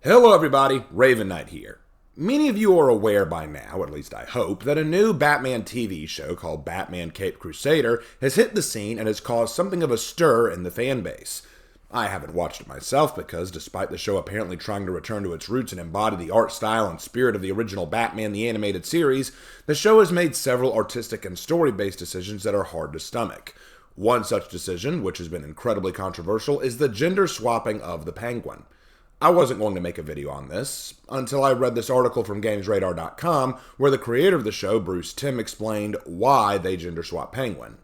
Hello everybody, Raven Knight here. Many of you are aware by now, at least I hope, that a new Batman TV show called Batman Caped Crusader has hit the scene and has caused something of a stir in the fan base. I haven't watched it myself because, despite the show apparently trying to return to its roots and embody the art style and spirit of the original Batman the Animated Series, the show has made several artistic and story-based decisions that are hard to stomach. One such decision, which has been incredibly controversial, is the gender swapping of the Penguin. I wasn't going to make a video on this until I read this article from GamesRadar.com where the creator of the show, Bruce Timm, explained why they gender swap Penguin.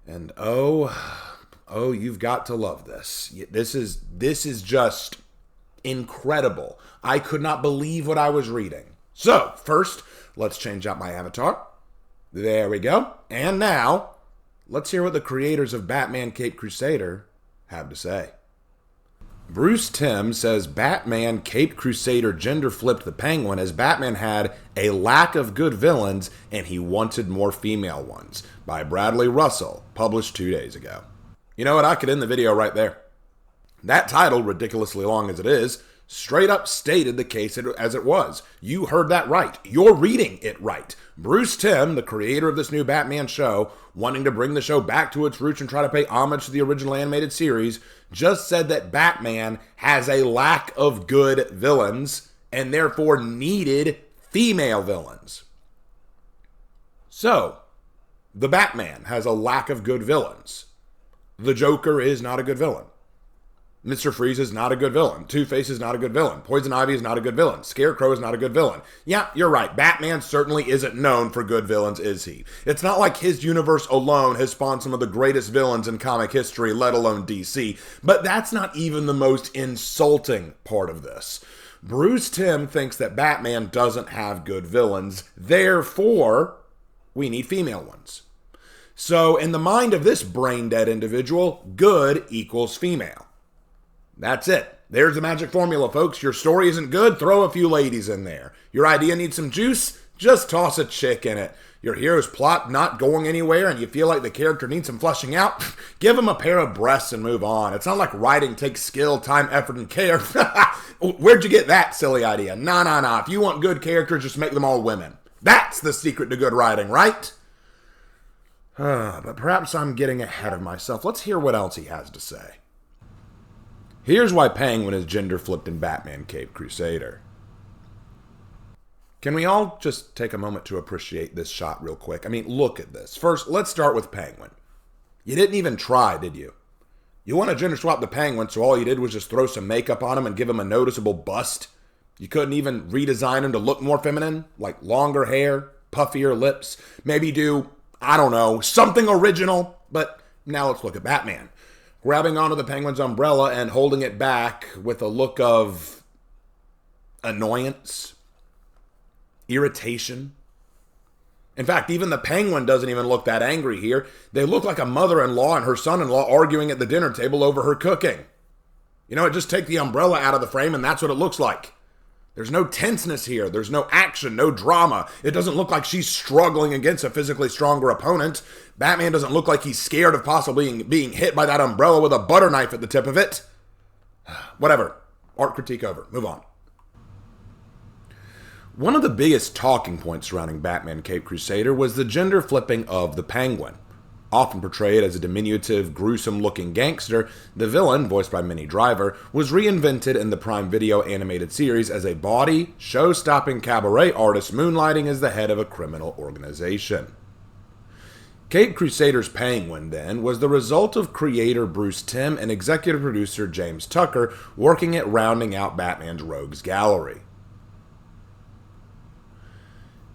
And oh, you've got to love this. This is just incredible. I could not believe what I was reading. So, first, let's change out my avatar. There we go. And now, let's hear what the creators of Batman Caped Crusader have to say. Bruce Timm says Batman Caped Crusader gender flipped the Penguin as Batman had a lack of good villains and he wanted more female ones, by Bradley Russell, published 2 days ago. You know what, I could end the video right there. That title, ridiculously long as it is, straight up stated the case as it was. You heard that right. You're reading it right. Bruce Timm, the creator of this new Batman show, wanting to bring the show back to its roots and try to pay homage to the original animated series, just said that Batman has a lack of good villains and therefore needed female villains. So, the Batman has a lack of good villains. The Joker is not a good villain. Mr. Freeze is not a good villain. Two-Face is not a good villain. Poison Ivy is not a good villain. Scarecrow is not a good villain. Yeah, you're right. Batman certainly isn't known for good villains, is he? It's not like his universe alone has spawned some of the greatest villains in comic history, let alone DC. But that's not even the most insulting part of this. Bruce Timm thinks that Batman doesn't have good villains. Therefore, we need female ones. So, in the mind of this brain-dead individual, good equals female. That's it. There's the magic formula, folks. Your story isn't good? Throw a few ladies in there. Your idea needs some juice? Just toss a chick in it. Your hero's plot not going anywhere and you feel like the character needs some fleshing out? Give him a pair of breasts and move on. It's not like writing takes skill, time, effort, and care. Where'd you get that silly idea? Nah. If you want good characters, just make them all women. That's the secret to good writing, right? But perhaps I'm getting ahead of myself. Let's hear what else he has to say. Here's why Penguin is gender flipped in Batman Caped Crusader. Can we all just take a moment to appreciate this shot real quick? I mean, look at this. First, let's start with Penguin. You didn't even try, did you? You want to gender swap the Penguin, so all you did was just throw some makeup on him and give him a noticeable bust? You couldn't even redesign him to look more feminine? Like longer hair, puffier lips, maybe do, I don't know, something original? But now let's look at Batman. Grabbing onto the Penguin's umbrella and holding it back with a look of annoyance, irritation. In fact, even the Penguin doesn't even look that angry here. They look like a mother-in-law and her son-in-law arguing at the dinner table over her cooking. You know, just take the umbrella out of the frame and that's what it looks like. There's no tenseness here. There's no action, no drama. It doesn't look like she's struggling against a physically stronger opponent. Batman doesn't look like he's scared of possibly being hit by that umbrella with a butter knife at the tip of it. Whatever. Art critique over. Move on. One of the biggest talking points surrounding Batman Caped Crusader was the gender flipping of the Penguin. Often portrayed as a diminutive, gruesome-looking gangster, the villain, voiced by Minnie Driver, was reinvented in the Prime Video animated series as a bawdy, show-stopping cabaret artist moonlighting as the head of a criminal organization. Caped Crusader's Penguin, then, was the result of creator Bruce Timm and executive producer James Tucker working at rounding out Batman's rogues gallery.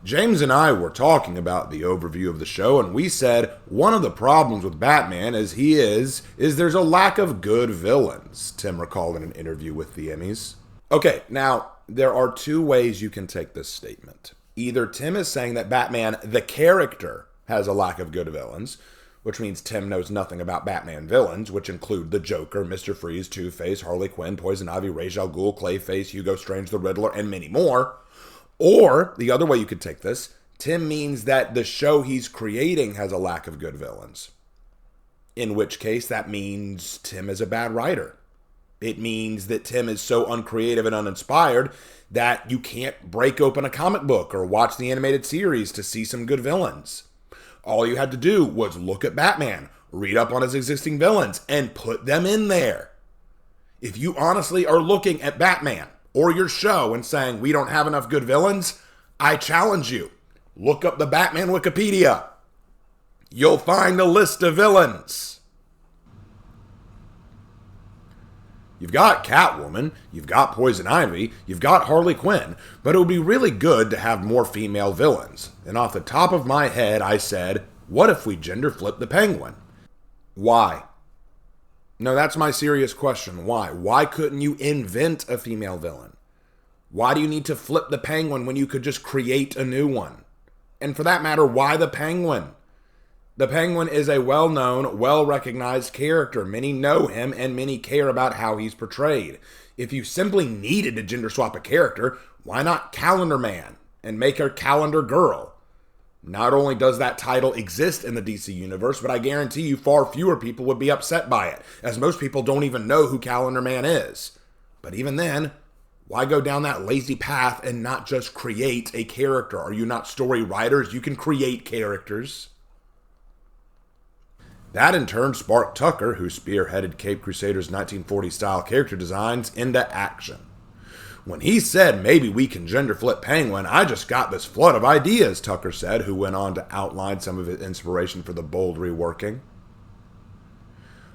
James and I were talking about the overview of the show, and we said one of the problems with Batman as he is there's a lack of good villains, Timm recalled in an interview with the Emmys. Okay, now, there are two ways you can take this statement. Either Timm is saying that Batman, the character, has a lack of good villains, which means Timm knows nothing about Batman villains, which include the Joker, Mr. Freeze, Two-Face, Harley Quinn, Poison Ivy, Ra's al Ghul, Clayface, Hugo Strange, the Riddler, and many more. Or, the other way you could take this, Timm means that the show he's creating has a lack of good villains. In which case, that means Timm is a bad writer. It means that Tim is so uncreative and uninspired that you can't break open a comic book or watch the animated series to see some good villains. All you had to do was look at Batman, read up on his existing villains, and put them in there. If you honestly are looking at Batman or your show and saying, we don't have enough good villains, I challenge you. Look up the Batman Wikipedia. You'll find a list of villains. You've got Catwoman, you've got Poison Ivy, you've got Harley Quinn, but it would be really good to have more female villains. And off the top of my head, I said, what if we gender flip the Penguin? Why? No, that's my serious question. Why? Why couldn't you invent a female villain? Why do you need to flip the Penguin when you could just create a new one? And for that matter, why the Penguin? The Penguin is a well-known, well-recognized character. Many know him and many care about how he's portrayed. If you simply needed to gender swap a character, why not Calendar Man and make her Calendar Girl? Not only does that title exist in the DC universe, but I guarantee you far fewer people would be upset by it, as most people don't even know who Calendar Man is. But even then, why go down that lazy path and not just create a character? Are you not story writers? You can create characters. That in turn sparked Tucker, who spearheaded Caped Crusader's 1940s-style character designs, into action. When he said, maybe we can gender flip Penguin, I just got this flood of ideas, Tucker said, who went on to outline some of his inspiration for the bold reworking.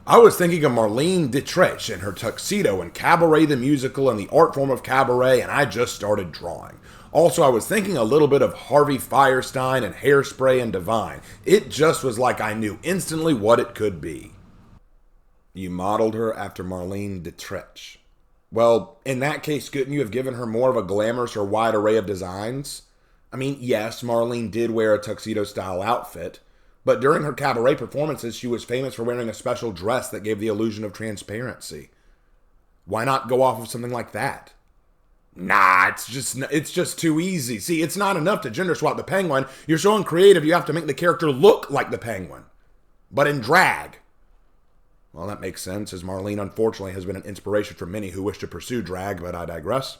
I was thinking of Marlene Dietrich in her tuxedo in Cabaret the Musical and the art form of cabaret, and I just started drawing. Also, I was thinking a little bit of Harvey Fierstein and Hairspray and Divine. It just was like I knew instantly what it could be. You modeled her after Marlene Dietrich. Well, in that case, couldn't you have given her more of a glamorous or wide array of designs? I mean, yes, Marlene did wear a tuxedo-style outfit, but during her cabaret performances, she was famous for wearing a special dress that gave the illusion of transparency. Why not go off of something like that? Nah, it's just too easy. See, it's not enough to gender swap the Penguin. You're so uncreative, you have to make the character look like the Penguin, but in drag. Well, that makes sense, as Marlene unfortunately has been an inspiration for many who wish to pursue drag, but I digress.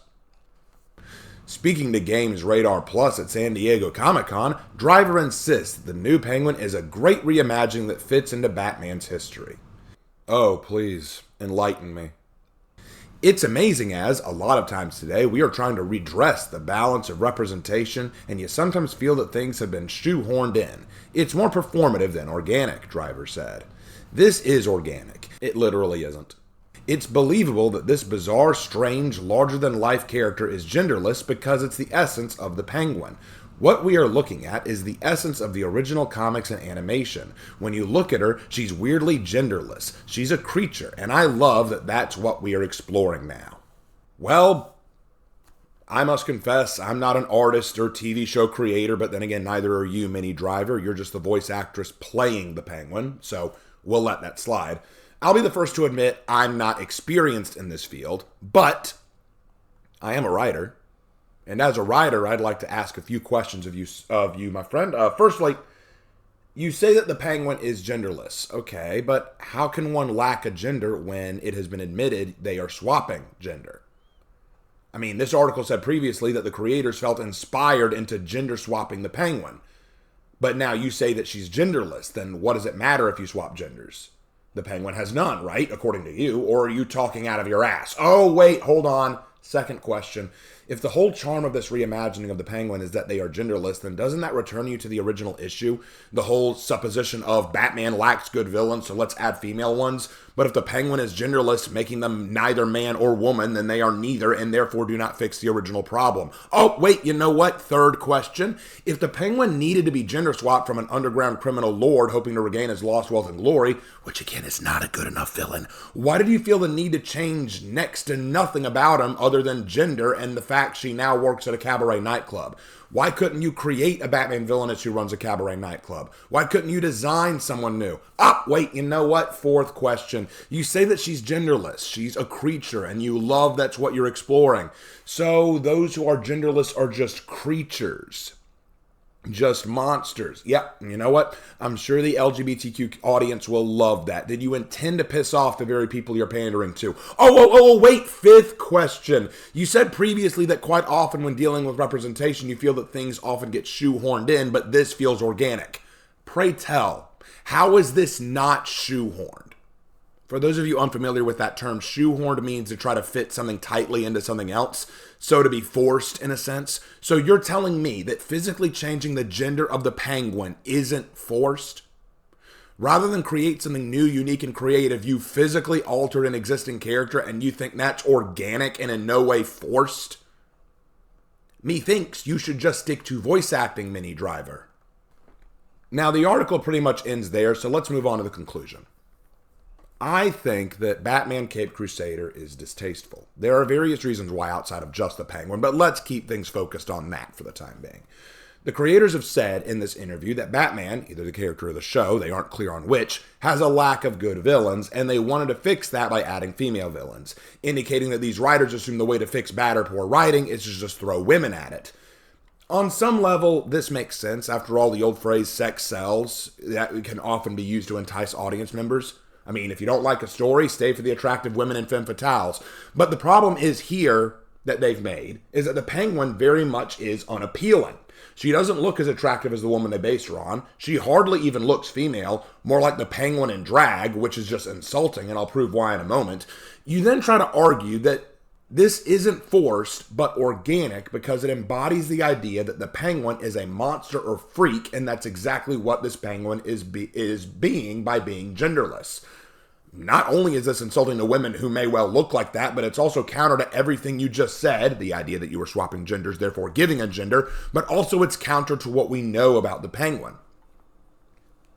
Speaking to Games Radar Plus at San Diego Comic-Con, Driver insists the new Penguin is a great reimagining that fits into Batman's history. Oh, please, enlighten me. It's amazing as, a lot of times today, we are trying to redress the balance of representation, and you sometimes feel that things have been shoehorned in. It's more performative than organic, Driver said. This is organic. It literally isn't. It's believable that this bizarre, strange, larger-than-life character is genderless because it's the essence of the Penguin. What we are looking at is the essence of the original comics and animation. When you look at her, she's weirdly genderless. She's a creature, and I love that that's what we are exploring now. Well, I must confess, I'm not an artist or TV show creator, but then again, neither are you, Minnie Driver. You're just the voice actress playing the Penguin, so we'll let that slide. I'll be the first to admit I'm not experienced in this field, but I am a writer. And as a writer, I'd like to ask a few questions of you, my friend. Firstly, you say that the Penguin is genderless. Okay, but how can one lack a gender when it has been admitted they are swapping gender? I mean, this article said previously that the creators felt inspired into gender swapping the Penguin. But now you say that she's genderless. Then what does it matter if you swap genders? The Penguin has none, right? According to you. Or are you talking out of your ass? Oh, wait, hold on. Second question. If the whole charm of this reimagining of the Penguin is that they are genderless, then doesn't that return you to the original issue? The whole supposition of Batman lacks good villains, so let's add female ones. But if the Penguin is genderless, making them neither man or woman, then they are neither and therefore do not fix the original problem. Oh, wait, you know what? Third question. If the Penguin needed to be gender swapped from an underground criminal lord hoping to regain his lost wealth and glory, which again is not a good enough villain, why did you feel the need to change next to nothing about him other than gender and the fact she now works at a cabaret nightclub? Why couldn't you create a Batman villainess who runs a cabaret nightclub? Why couldn't you design someone new? Wait, you know what? Fourth question. You say that she's genderless. She's a creature, and you love that's what you're exploring. So those who are genderless are just creatures. Just monsters. Yep, you know what? I'm sure the LGBTQ audience will love that. Did you intend to piss off the very people you're pandering to? Wait, fifth question. You said previously that quite often when dealing with representation, you feel that things often get shoehorned in, but this feels organic. Pray tell, how is this not shoehorned? For those of you unfamiliar with that term, shoehorned means to try to fit something tightly into something else, so to be forced in a sense. So you're telling me that physically changing the gender of the penguin isn't forced? Rather than create something new, unique, and creative, you physically altered an existing character and you think that's organic and in no way forced? Methinks you should just stick to voice acting, Mini Driver. Now the article pretty much ends there, so let's move on to the conclusion. I think that Batman Caped Crusader is distasteful. There are various reasons why outside of just the Penguin, but let's keep things focused on that for the time being. The creators have said in this interview that Batman, either the character or the show, they aren't clear on which, has a lack of good villains, and they wanted to fix that by adding female villains, indicating that these writers assume the way to fix bad or poor writing is to just throw women at it. On some level, this makes sense. After all, the old phrase, sex sells, that can often be used to entice audience members. I mean, if you don't like a story, stay for the attractive women and femme fatales. But the problem is here that they've made is that the Penguin very much is unappealing. She doesn't look as attractive as the woman they base her on. She hardly even looks female, more like the Penguin in drag, which is just insulting, and I'll prove why in a moment. You then try to argue that this isn't forced, but organic, because it embodies the idea that the Penguin is a monster or freak, and that's exactly what this Penguin is being by being genderless. Not only is this insulting to women who may well look like that, but it's also counter to everything you just said, the idea that you were swapping genders, therefore giving a gender, but also it's counter to what we know about the Penguin.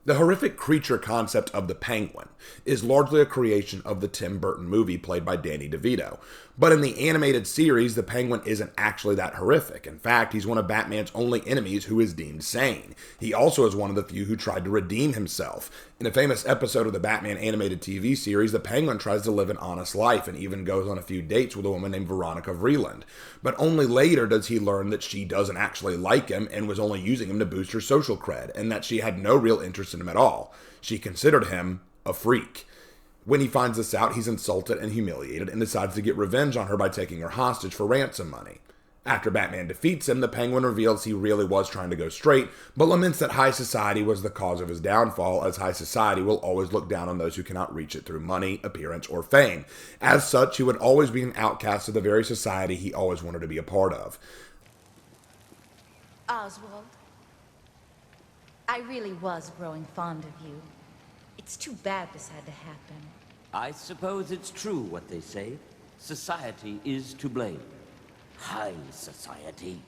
The horrific creature concept of the Penguin is largely a creation of the Tim Burton movie played by Danny DeVito. But in the animated series, the Penguin isn't actually that horrific. In fact, he's one of Batman's only enemies who is deemed sane. He also is one of the few who tried to redeem himself. In a famous episode of the Batman animated TV series, the Penguin tries to live an honest life and even goes on a few dates with a woman named Veronica Vreeland. But only later does he learn that she doesn't actually like him and was only using him to boost her social cred, and that she had no real interest in him at all. She considered him a freak. When he finds this out, he's insulted and humiliated and decides to get revenge on her by taking her hostage for ransom money. After Batman defeats him, the Penguin reveals he really was trying to go straight, but laments that high society was the cause of his downfall, as high society will always look down on those who cannot reach it through money, appearance, or fame. As such, he would always be an outcast of the very society he always wanted to be a part of. Oswald, I really was growing fond of you. It's too bad this had to happen. I suppose it's true what they say. Society is to blame. High society.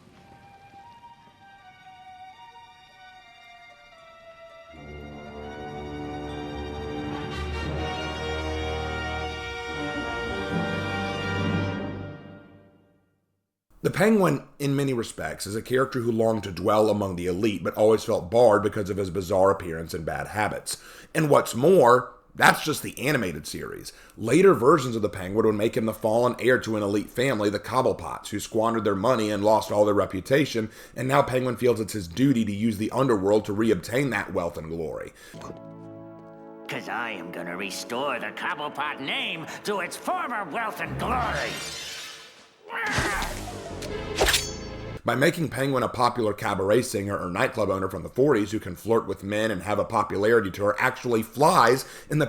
The Penguin, in many respects, is a character who longed to dwell among the elite, but always felt barred because of his bizarre appearance and bad habits. And what's more, that's just the animated series. Later versions of the Penguin would make him the fallen heir to an elite family, the Cobblepots, who squandered their money and lost all their reputation, and now Penguin feels it's his duty to use the underworld to reobtain that wealth and glory. Because I am going to restore the Cobblepot name to its former wealth and glory. By making Penguin a popular cabaret singer or nightclub owner from the 40s who can flirt with men and have a popularity tour actually flies in the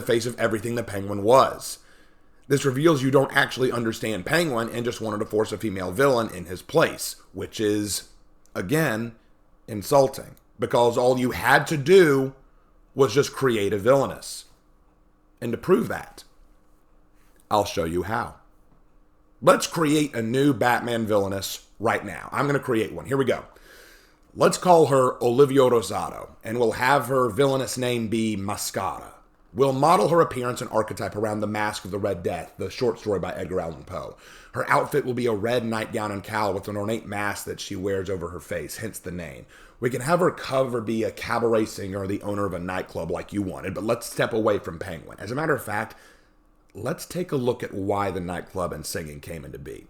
face of everything the Penguin was. This reveals you don't actually understand Penguin and just wanted to force a female villain in his place, which is, again, insulting, because all you had to do was just create a villainess. And to prove that, I'll show you how. Let's create a new Batman villainess right now. I'm going to create one. Here we go. Let's call her Olivia Rosado, and we'll have her villainous name be Mascara. We'll model her appearance and archetype around the Mask of the Red Death, the short story by Edgar Allan Poe. Her outfit will be a red nightgown and cowl with an ornate mask that she wears over her face, hence the name. We can have her cover be a cabaret singer or the owner of a nightclub like you wanted, but let's step away from Penguin. As a matter of fact, let's take a look at why the nightclub and singing came into being.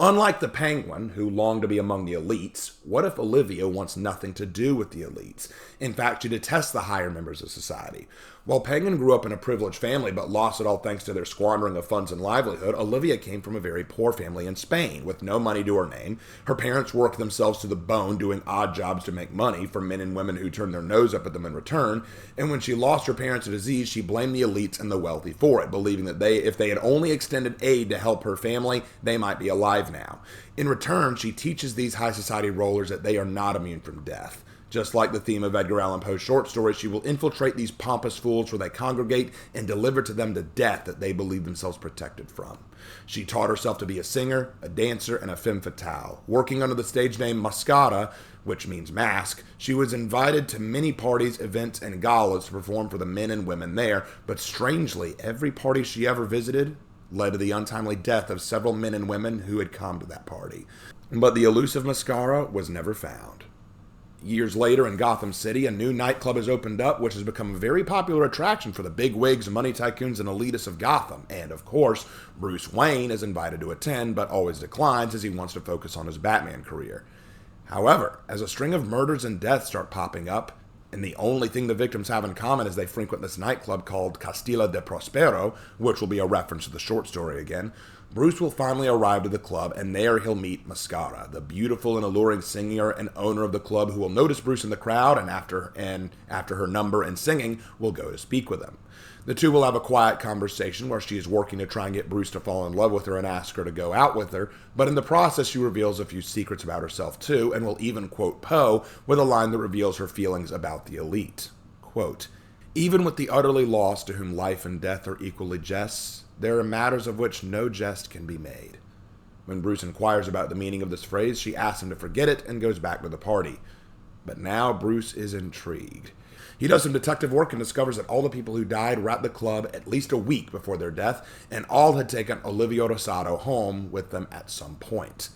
Unlike the Penguin, who longed to be among the elites, what if Olivia wants nothing to do with the elites? In fact, she detests the higher members of society. While Penguin grew up in a privileged family but lost it all thanks to their squandering of funds and livelihood, Olivia came from a very poor family in Spain, with no money to her name. Her parents worked themselves to the bone doing odd jobs to make money for men and women who turned their nose up at them in return, and when she lost her parents to disease, she blamed the elites and the wealthy for it, believing that if they had only extended aid to help her family, they might be alive now. In return, she teaches these high society rollers that they are not immune from death. Just like the theme of Edgar Allan Poe's short stories, she will infiltrate these pompous fools where they congregate and deliver to them the death that they believe themselves protected from. She taught herself to be a singer, a dancer, and a femme fatale. Working under the stage name Mascara, which means mask, she was invited to many parties, events, and galas to perform for the men and women there, but strangely, every party she ever visited led to the untimely death of several men and women who had come to that party. But the elusive Mascara was never found. Years later in Gotham City, a new nightclub has opened up, which has become a very popular attraction for the bigwigs, money tycoons, and elitists of Gotham. And, of course, Bruce Wayne is invited to attend, but always declines as he wants to focus on his Batman career. However, as a string of murders and deaths start popping up, and the only thing the victims have in common is they frequent this nightclub called Castilla de Prospero, which will be a reference to the short story again, Bruce will finally arrive to the club, and there he'll meet Mascara, the beautiful and alluring singer and owner of the club, who will notice Bruce in the crowd, and after her number and singing, will go to speak with him. The two will have a quiet conversation where she is working to try and get Bruce to fall in love with her and ask her to go out with her, but in the process she reveals a few secrets about herself too, and will even quote Poe with a line that reveals her feelings about the elite. Quote, "Even with the utterly lost to whom life and death are equally jests, there are matters of which no jest can be made." When Bruce inquires about the meaning of this phrase, she asks him to forget it and goes back to the party. But now Bruce is intrigued. He does some detective work and discovers that all the people who died were at the club at least a week before their death, and all had taken Olivia Rosado home with them at some point.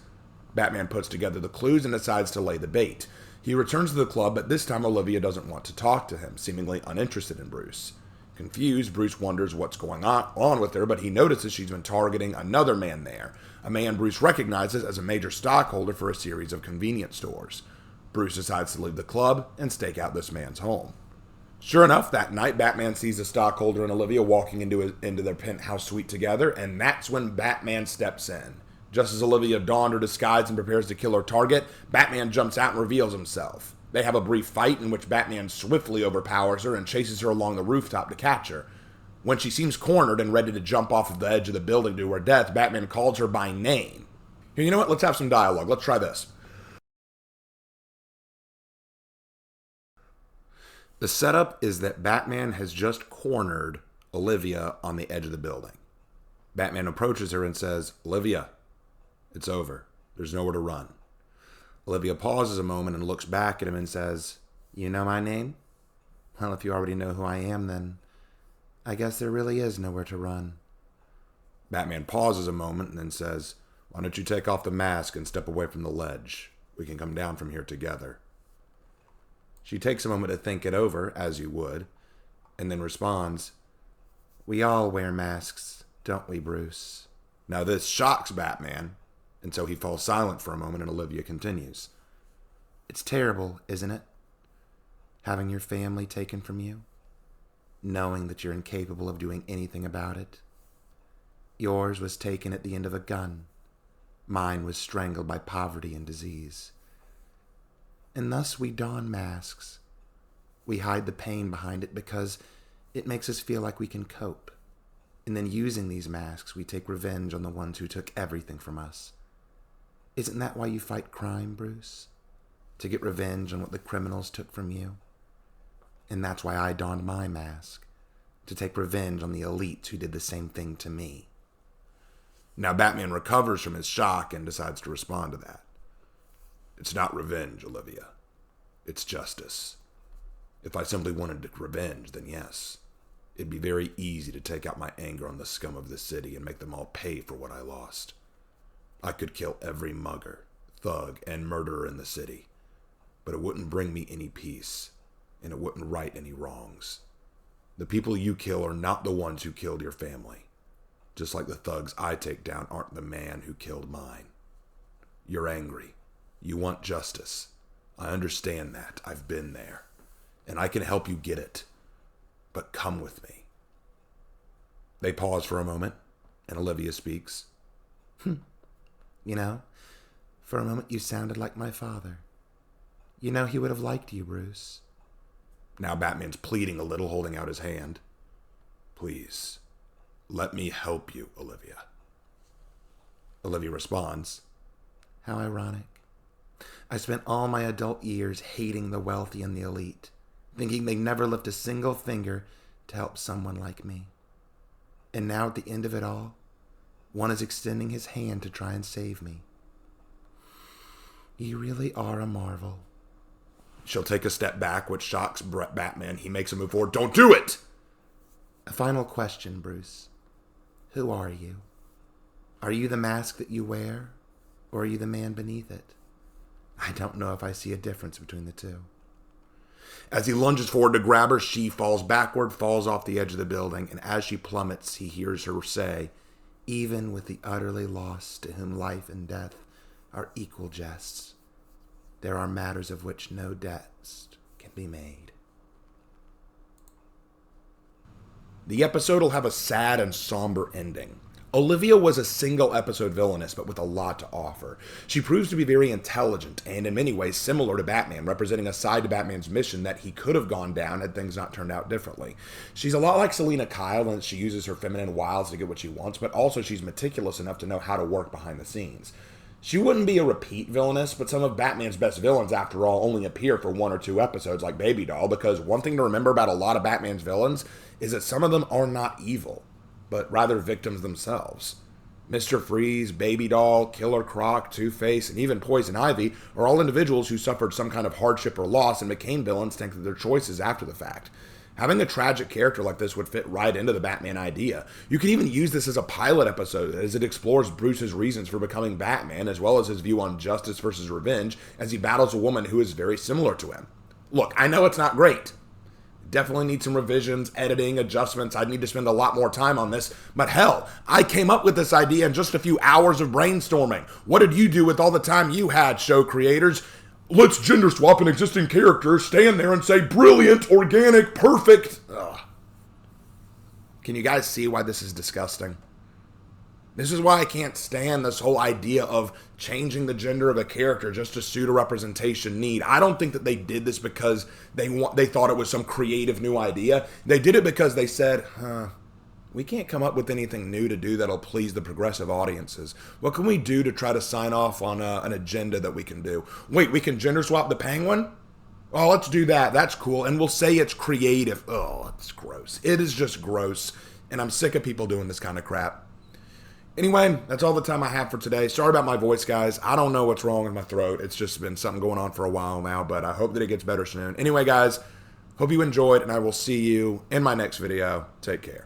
Batman puts together the clues and decides to lay the bait. He returns to the club, but this time Olivia doesn't want to talk to him, seemingly uninterested in Bruce. Confused, Bruce wonders what's going on with her, but he notices she's been targeting another man there, a man Bruce recognizes as a major stockholder for a series of convenience stores. Bruce decides to leave the club and stake out this man's home. Sure enough, that night, Batman sees the stockholder and Olivia walking into their penthouse suite together, and that's when Batman steps in. Just as Olivia donned her disguise and prepares to kill her target, Batman jumps out and reveals himself. They have a brief fight in which Batman swiftly overpowers her and chases her along the rooftop to catch her. When she seems cornered and ready to jump off of the edge of the building to her death, Batman calls her by name. Here, you know what? Let's have some dialogue. Let's try this. The setup is that Batman has just cornered Olivia on the edge of the building. Batman approaches her and says, "Olivia, it's over. There's nowhere to run." Olivia pauses a moment and looks back at him and says, "You know my name? Well, if you already know who I am, then I guess there really is nowhere to run." Batman pauses a moment and then says, "Why don't you take off the mask and step away from the ledge? We can come down from here together." She takes a moment to think it over, as you would, and then responds, "We all wear masks, don't we, Bruce?" Now this shocks Batman, and so he falls silent for a moment, and Olivia continues. "It's terrible, isn't it? Having your family taken from you, knowing that you're incapable of doing anything about it. Yours was taken at the end of a gun. Mine was strangled by poverty and disease. And thus we don masks. We hide the pain behind it because it makes us feel like we can cope. And then using these masks, we take revenge on the ones who took everything from us. Isn't that why you fight crime, Bruce? To get revenge on what the criminals took from you? And that's why I donned my mask, to take revenge on the elites who did the same thing to me." Now Batman recovers from his shock and decides to respond to that. "It's not revenge, Olivia. It's justice. If I simply wanted revenge, then yes. It'd be very easy to take out my anger on the scum of this city and make them all pay for what I lost. I could kill every mugger, thug, and murderer in the city, but it wouldn't bring me any peace, and it wouldn't right any wrongs. The people you kill are not the ones who killed your family, just like the thugs I take down aren't the man who killed mine. You're angry. You want justice. I understand that. I've been there. And I can help you get it. But come with me. They pause for a moment, and Olivia speaks. You know, for a moment you sounded like my father. You know he would have liked you, Bruce. Now Batman's pleading a little, holding out his hand. Please, let me help you, Olivia. Olivia responds, how ironic. I spent all my adult years hating the wealthy and the elite, thinking they never lift a single finger to help someone like me. And now at the end of it all, one is extending his hand to try and save me. You really are a marvel. She'll take a step back, which shocks Batman. He makes a move forward. Don't do it! A final question, Bruce. Who are you? Are you the mask that you wear, or are you the man beneath it? I don't know if I see a difference between the two. As he lunges forward to grab her, she falls backward, falls off the edge of the building, and as she plummets, he hears her say, even with the utterly lost to whom life and death are equal jests, there are matters of which no debts can be made. The episode will have a sad and somber ending. Olivia was a single episode villainess, but with a lot to offer. She proves to be very intelligent and in many ways similar to Batman, representing a side to Batman's mission that he could have gone down had things not turned out differently. She's a lot like Selina Kyle in that she uses her feminine wiles to get what she wants, but also she's meticulous enough to know how to work behind the scenes. She wouldn't be a repeat villainess, but some of Batman's best villains, after all, only appear for 1 or 2 episodes like Baby Doll, because one thing to remember about a lot of Batman's villains is that some of them are not evil, but rather victims themselves. Mr. Freeze, Baby Doll, Killer Croc, Two-Face, and even Poison Ivy are all individuals who suffered some kind of hardship or loss and became villains thanks to their choices after the fact. Having a tragic character like this would fit right into the Batman idea. You could even use this as a pilot episode as it explores Bruce's reasons for becoming Batman, as well as his view on justice versus revenge as he battles a woman who is very similar to him. Look, I know it's not great. Definitely need some revisions, editing, adjustments. I'd need to spend a lot more time on this. But hell, I came up with this idea in just a few hours of brainstorming. What did you do with all the time you had, show creators? Let's gender swap an existing character, stand there and say, brilliant, organic, perfect. Ugh. Can you guys see why this is disgusting? This is why I can't stand this whole idea of changing the gender of a character just to suit a representation need. I don't think that they did this because they thought it was some creative new idea. They did it because they said, we can't come up with anything new to do that'll please the progressive audiences. What can we do to try to sign off on an agenda that we can do? Wait, we can gender swap the Penguin? Oh, let's do that. That's cool. And we'll say it's creative. Oh, it's gross. It is just gross. And I'm sick of people doing this kind of crap. Anyway, that's all the time I have for today. Sorry about my voice, guys. I don't know what's wrong with my throat. It's just been something going on for a while now, but I hope that it gets better soon. Anyway, guys, hope you enjoyed, and I will see you in my next video. Take care.